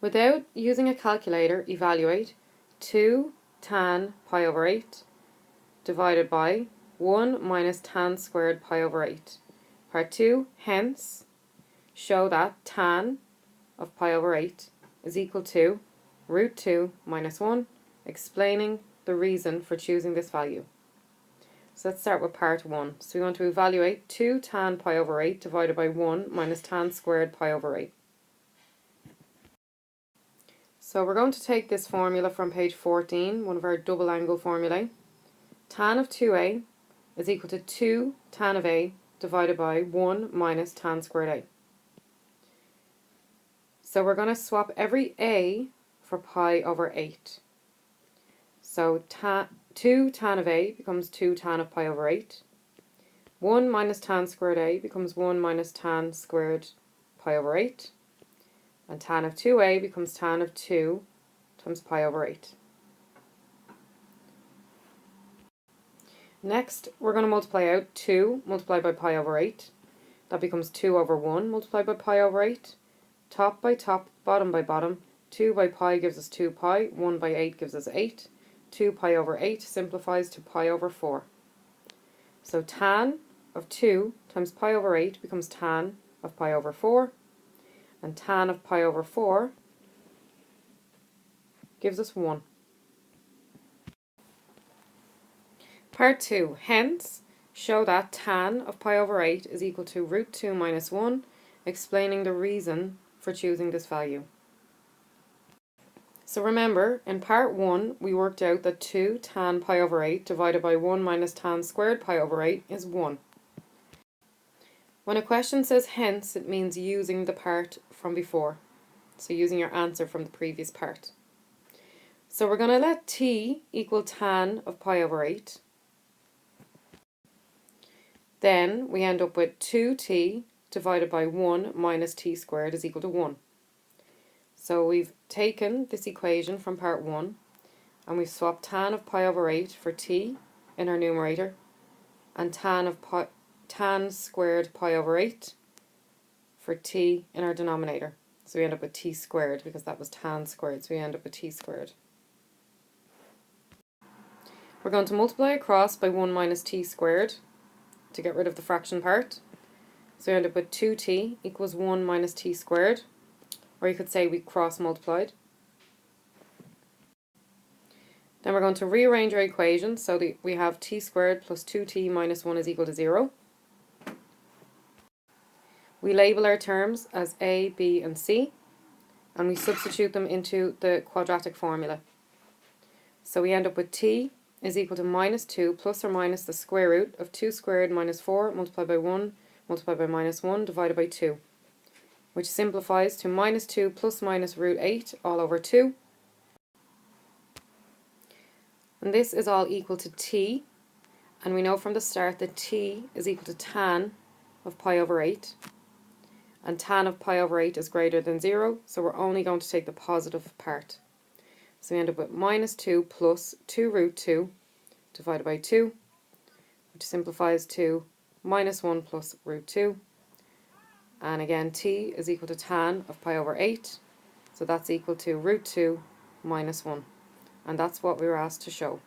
Without using a calculator, evaluate 2 tan pi over 8 divided by 1 minus tan squared pi over 8. Part 2, hence, show that tan of pi over 8 is equal to root 2 minus 1, explaining the reason for choosing this value. So let's start with part 1. So we want to evaluate 2 tan pi over 8 divided by 1 minus tan squared pi over 8. So we're going to take this formula from page 14, one of our double angle formulae. Tan of 2a is equal to 2 tan of a divided by 1 minus tan squared a. So we're going to swap every a for pi over 8. So 2 tan of a becomes 2 tan of pi over 8. 1 minus tan squared a becomes 1 minus tan squared pi over 8. And tan of 2a becomes tan of 2 times pi over 8. Next, we're going to multiply out 2 multiplied by pi over 8. That becomes 2 over 1 multiplied by pi over 8. Top by top, bottom by bottom. 2 by pi gives us 2 pi. 1 by 8 gives us 8. 2 pi over 8 simplifies to pi over 4. So tan of 2 times pi over 8 becomes tan of pi over 4. And tan of pi over 4 gives us 1. Part 2. Hence, show that tan of pi over 8 is equal to root 2 minus 1, explaining the reason for choosing this value. So remember, in part 1, we worked out that 2 tan pi over 8 divided by 1 minus tan squared pi over 8 is 1. When a question says hence, it means using the part from before. So using your answer from the previous part. So we're going to let t equal tan of pi over 8. Then we end up with 2t divided by 1 minus t squared is equal to 1. So we've taken this equation from part 1 and we've swapped tan of pi over 8 for t in our numerator and tan squared pi over 8 for t in our denominator. So we end up with t squared because that was tan squared, so we end up with t squared. We're going to multiply across by 1 minus t squared to get rid of the fraction part. So we end up with 2t equals 1 minus t squared, or you could say we cross multiplied. Then we're going to rearrange our equation so that we have t squared plus 2t minus 1 is equal to 0. We label our terms as a, b and c, and we substitute them into the quadratic formula. So we end up with t is equal to minus 2 plus or minus the square root of 2 squared minus 4 multiplied by 1 multiplied by minus 1 divided by 2, which simplifies to minus 2 plus minus root 8 all over 2. And this is all equal to t, and we know from the start that t is equal to tan of pi over 8. And tan of pi over 8 is greater than 0, so we're only going to take the positive part. So we end up with minus 2 plus 2 root 2 divided by 2, which simplifies to minus 1 plus root 2. And again, t is equal to tan of pi over 8, so that's equal to root 2 minus 1. And that's what we were asked to show.